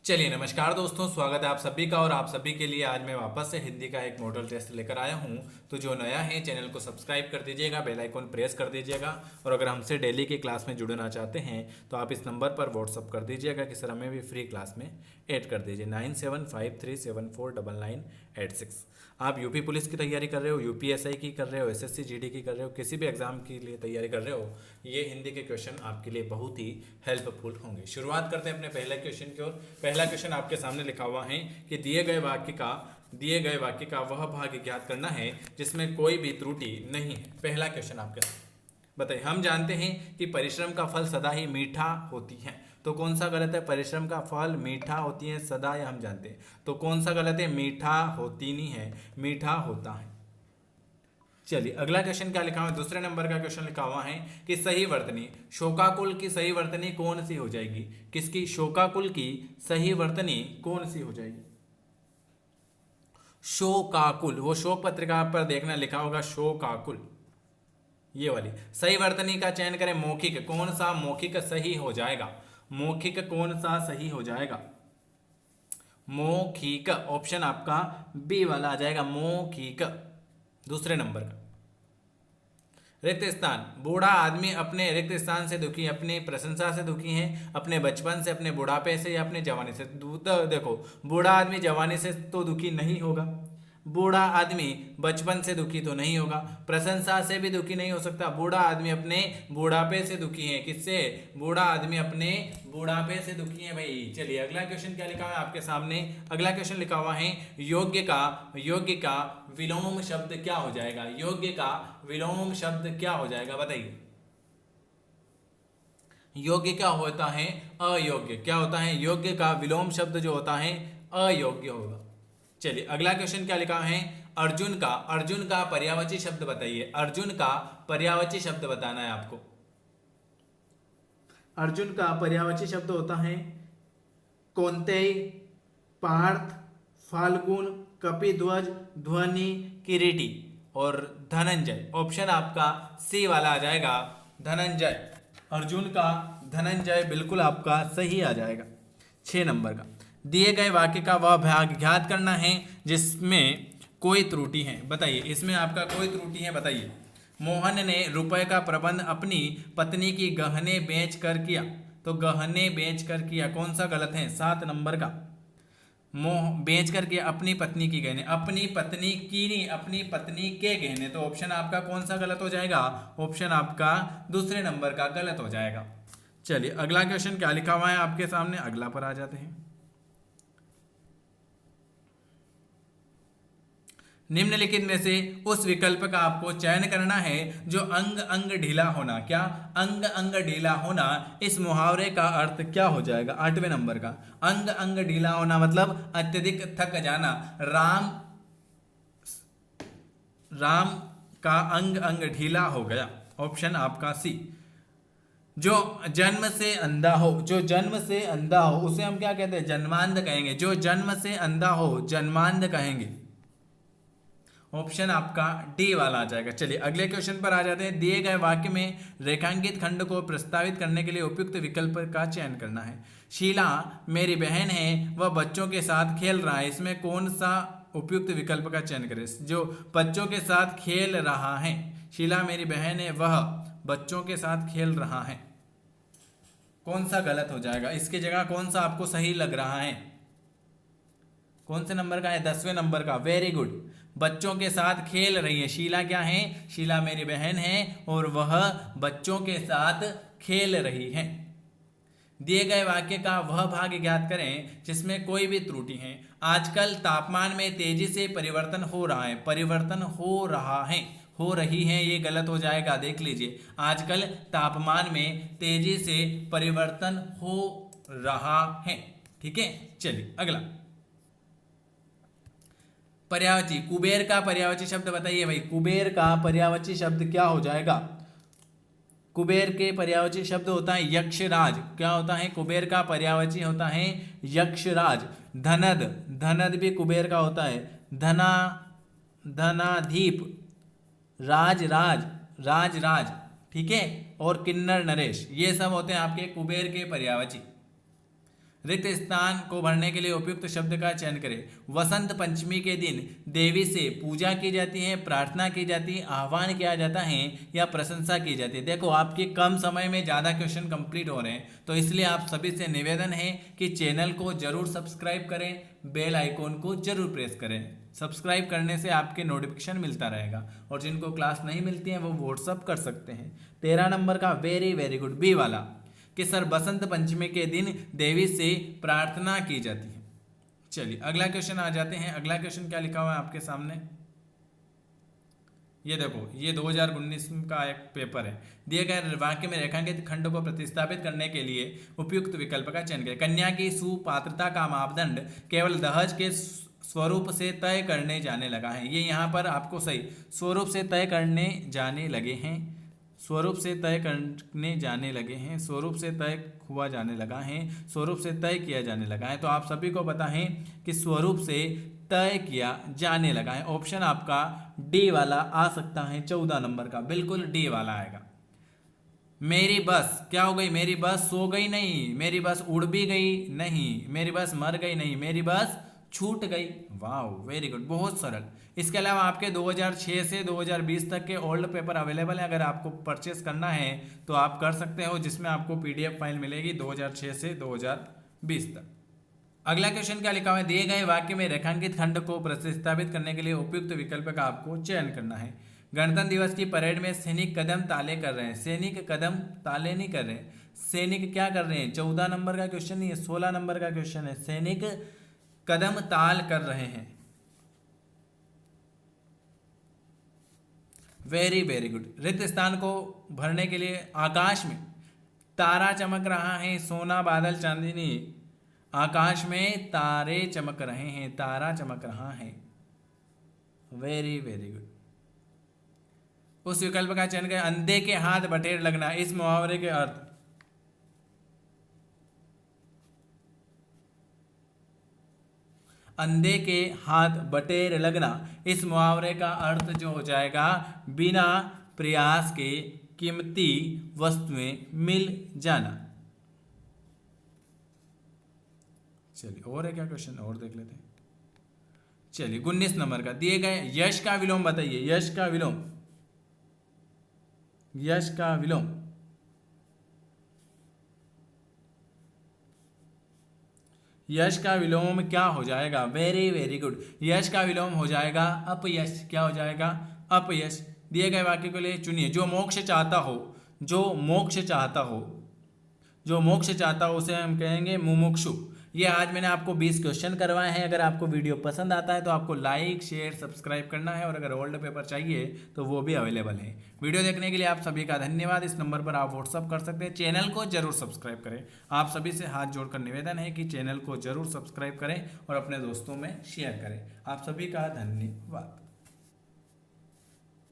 चलिए नमस्कार दोस्तों, स्वागत है आप सभी का। और आप सभी के लिए आज मैं वापस से हिंदी का एक मॉडल टेस्ट लेकर आया हूं। तो जो नया है चैनल को सब्सक्राइब कर दीजिएगा, बेल आइकन प्रेस कर दीजिएगा। और अगर हमसे डेली की क्लास में जुड़ना चाहते हैं तो आप इस नंबर पर व्हाट्सअप कर दीजिएगा कि सर हमें भी फ्री क्लास में ऐड कर दीजिए 9753749986। आप यूपी पुलिस की तैयारी कर रहे हो, यूपीएसआई की कर रहे हो, एसएससी जीडी की कर रहे हो, किसी भी एग्जाम के लिए तैयारी कर रहे हो, ये हिंदी के क्वेश्चन आपके लिए बहुत ही हेल्पफुल होंगे। शुरुआत करते हैं अपने पहले क्वेश्चन की ओर। पहला क्वेश्चन आपके सामने लिखा हुआ है कि दिए गए वाक्य का वह भाग ज्ञात करना है जिसमें कोई भी त्रुटि नहीं है। पहला क्वेश्चन आपके सामने बताइए। हम जानते हैं कि परिश्रम का फल सदा ही मीठा होती है, तो कौन सा गलत है? परिश्रम का फल मीठा होती है सदा, ये हम जानते हैं, तो कौन सा गलत है? मीठा होती नहीं है, मीठा होता है। चलिए अगला क्वेश्चन क्या लिखा हुआ है? दूसरे नंबर का क्वेश्चन लिखा हुआ है कि सही वर्तनी शोकाकुल की सही वर्तनी कौन सी हो जाएगी? किसकी? शोकाकुल की सही वर्तनी कौन सी हो जाएगी? शोकाकुल, वो शोक पत्रिका पर देखना लिखा होगा शोकाकुल, ये वाली। सही वर्तनी का चयन करें। मौखिक, कौन सा मौखिक सही हो जाएगा? मौखिक कौन सा सही हो जाएगा? मौखिक, ऑप्शन आपका बी वाला आ जाएगा, मौखिक। दूसरे नंबर का रिक्त स्थान। बूढ़ा आदमी अपने रिक्त स्थान से दुखी, अपनी प्रशंसा से दुखी है, अपने बचपन से, अपने बुढ़ापे से या अपने जवानी से। तो देखो, बूढ़ा आदमी जवानी से तो दुखी नहीं होगा, बूढ़ा आदमी बचपन से दुखी तो नहीं होगा, प्रशंसा से भी दुखी नहीं हो सकता। बूढ़ा आदमी अपने बुढ़ापे से दुखी है। किससे? बूढ़ा आदमी अपने बुढ़ापे से दुखी है भाई। चलिए अगला क्वेश्चन क्या लिखा हुआ है आपके सामने? अगला क्वेश्चन लिखा हुआ है योग्य का विलोम शब्द क्या हो जाएगा? योग्य का विलोम शब्द क्या हो जाएगा बताइए। योग्य क्या होता है? अयोग्य। क्या होता है? योग्य का विलोम शब्द जो होता है अयोग्य होगा। चलिए अगला क्वेश्चन क्या लिखा है? अर्जुन का पर्यायवाची शब्द बताइए। अर्जुन का पर्यायवाची शब्द बताना है आपको। अर्जुन का पर्यायवाची शब्द होता है कौन्तेय, पार्थ, फाल्गुन, कपिध्वज, ध्वनि, किरीटी और धनंजय। ऑप्शन आपका सी वाला आ जाएगा, धनंजय। अर्जुन का धनंजय बिल्कुल आपका सही आ जाएगा। 6 नंबर का दिए गए वाक्य का वह भाग ज्ञात करना है जिसमें कोई त्रुटि है। बताइए, इसमें आपका कोई त्रुटि है बताइए। मोहन ने रुपए का प्रबंध अपनी पत्नी की गहने बेच कर किया, तो गहने बेच कर किया कौन सा गलत है? 7 नंबर का। मोह बेच करके अपनी पत्नी की गहने, अपनी पत्नी की नहीं, अपनी पत्नी के गहने, तो ऑप्शन आपका कौन सा गलत हो जाएगा? ऑप्शन आपका दूसरे नंबर का गलत हो जाएगा। चलिए अगला क्वेश्चन क्या लिखा हुआ है आपके सामने? अगला पर आ जाते हैं। निम्नलिखित में से उस विकल्प का आपको चयन करना है जो अंग अंग ढीला होना। क्या? अंग अंग ढीला होना। इस मुहावरे का अर्थ क्या हो जाएगा? 8वें नंबर का। अंग अंग ढीला होना मतलब अत्यधिक थक जाना। राम का अंग अंग ढीला हो गया। ऑप्शन आपका सी। जो जन्म से अंधा हो, जो जन्म से अंधा हो उसे हम क्या कहते हैं? जन्मांध कहेंगे। जो जन्म से अंधा हो जन्मांध कहेंगे। ऑप्शन आपका डी वाला आ जाएगा। चलिए अगले क्वेश्चन पर आ जाते हैं। दिए गए वाक्य में रेखांकित खंड को प्रस्तावित करने के लिए उपयुक्त विकल्प का चयन करना है। शीला मेरी बहन है, वह बच्चों के साथ खेल रहा है। इसमें कौन सा उपयुक्त विकल्प का चयन करें? जो बच्चों के साथ खेल रहा है। शीला मेरी बहन है, वह बच्चों के साथ खेल रहा है, कौन सा गलत हो जाएगा? इसकी जगह कौन सा आपको सही लग रहा है? कौन से नंबर का है? 10वें नंबर का। Very good. बच्चों के साथ खेल रही है। शीला क्या है? शीला मेरी बहन है और वह बच्चों के साथ खेल रही है। दिए गए वाक्य का वह भाग ज्ञात करें जिसमें कोई भी त्रुटि है। आजकल तापमान में तेजी से परिवर्तन हो रहा है। परिवर्तन हो रहा है, हो रही है, ये गलत हो जाएगा। देख लीजिए, आजकल तापमान में तेजी से परिवर्तन हो रहा है। ठीक है, चलिए अगला। पर्यायवाची, कुबेर का पर्यायवाची शब्द बताइए भाई। कुबेर का पर्यायवाची शब्द क्या हो जाएगा? कुबेर के पर्यायवाची शब्द होता है यक्षराज। क्या होता है? कुबेर का पर्यायवाची होता है यक्षराज। धनद, धनद भी कुबेर का होता है। धना, धनाधीप, राज राज, राज राज, ठीक है, और किन्नर नरेश, ये सब होते हैं आपके कुबेर के पर्यायवाची। रिक्त स्थान को भरने के लिए उपयुक्त शब्द का चयन करें। वसंत पंचमी के दिन देवी से पूजा की जाती है, प्रार्थना की जाती है, आह्वान किया जाता है या प्रशंसा की जाती है। देखो आपके कम समय में ज़्यादा क्वेश्चन कंप्लीट हो रहे हैं, तो इसलिए आप सभी से निवेदन है कि चैनल को जरूर सब्सक्राइब करें, बेल आइकॉन को जरूर प्रेस करें। सब्सक्राइब करने से आपके नोटिफिकेशन मिलता रहेगा, और जिनको क्लास नहीं मिलती है वो व्हाट्सअप कर सकते हैं। 13 नंबर का वेरी गुड बी वाला कि सर बसंत पंचमी के दिन देवी से प्रार्थना की जाती है। चलिए अगला क्वेश्चन आ जाते हैं। अगला क्वेश्चन क्या लिखा हुआ है आपके सामने, ये देखो, ये 2019 का एक पेपर है। दिए गए वाक्य में रेखांकित खंड को प्रतिस्थापित करने के लिए उपयुक्त विकल्प का चयन करें। कन्या की सुपात्रता का मापदंड केवल दहेज के स्वरूप से तय करने जाने लगा है। ये यहाँ पर आपको सही स्वरूप से तय करने जाने लगे हैं, स्वरूप से तय करने जाने लगे हैं, स्वरूप से तय हुआ जाने लगा है, स्वरूप से तय किया जाने लगा है। तो आप सभी को पता है कि स्वरूप से तय किया जाने लगा है। ऑप्शन आपका डी वाला आ सकता है, 14 नंबर का बिल्कुल डी वाला आएगा। मेरी बस क्या हो गई, मेरी बस सो गई नहीं, मेरी बस उड़ भी गई नहीं, मेरी बस मर गई नहीं, मेरी बस छूट गई। वाह वेरी गुड, बहुत सरल। इसके अलावा आपके 2006 से 2020 तक के ओल्ड पेपर अवेलेबल है। अगर आपको परचेस करना है तो आप कर सकते हो, जिसमें आपको पीडीएफ फाइल मिलेगी 2006 से 2020 तक। अगला क्वेश्चन क्या लिखा हुआ है, दिए गए वाक्य में रेखांकित खंड को प्रतिस्थापित करने के लिए उपयुक्त विकल्प का आपको चयन करना है। गणतंत्र दिवस की परेड में सैनिक कदम ताले कर रहे हैं। सैनिक कदम ताले नहीं कर रहे, सैनिक क्या कर रहे हैं। 14 नंबर का क्वेश्चन नहीं है, 16 नंबर का क्वेश्चन है। सैनिक कदम ताल कर रहे हैं। Very good. रिक्त स्थान को भरने के लिए आकाश में तारा चमक रहा है, सोना बादल चांदनी। आकाश में तारे चमक रहे हैं, तारा चमक रहा है। Very good. उस विकल्प का चयन करें। अंधे के हाथ बटेर लगना, इस मुहावरे के अर्थ। अंधे के हाथ बटेर लगना, इस मुहावरे का अर्थ जो हो जाएगा बिना प्रयास के कीमती वस्तुएं मिल जाना। चलिए और है क्या क्वेश्चन, और देख लेते हैं। चलिए 19 नंबर का, दिए गए यश का विलोम बताइए। यश का विलोम, यश का विलोम। यश का विलोम क्या हो जाएगा। Very good. यश का विलोम हो जाएगा अपयश। क्या हो जाएगा, अपयश। दिए गए वाक्य को लिए चुनिए। जो मोक्ष चाहता हो, जो मोक्ष चाहता हो, जो मोक्ष चाहता हो उसे हम कहेंगे मुमुक्षु। ये आज मैंने आपको 20 क्वेश्चन करवाए हैं। अगर आपको वीडियो पसंद आता है तो आपको लाइक शेयर सब्सक्राइब करना है, और अगर ओल्ड पेपर चाहिए तो वो भी अवेलेबल है। वीडियो देखने के लिए आप सभी का धन्यवाद। इस नंबर पर आप व्हाट्सअप कर सकते हैं। चैनल को जरूर सब्सक्राइब करें। आप सभी से हाथ जोड़कर निवेदन है कि चैनल को जरूर सब्सक्राइब करें और अपने दोस्तों में शेयर करें। आप सभी का धन्यवाद।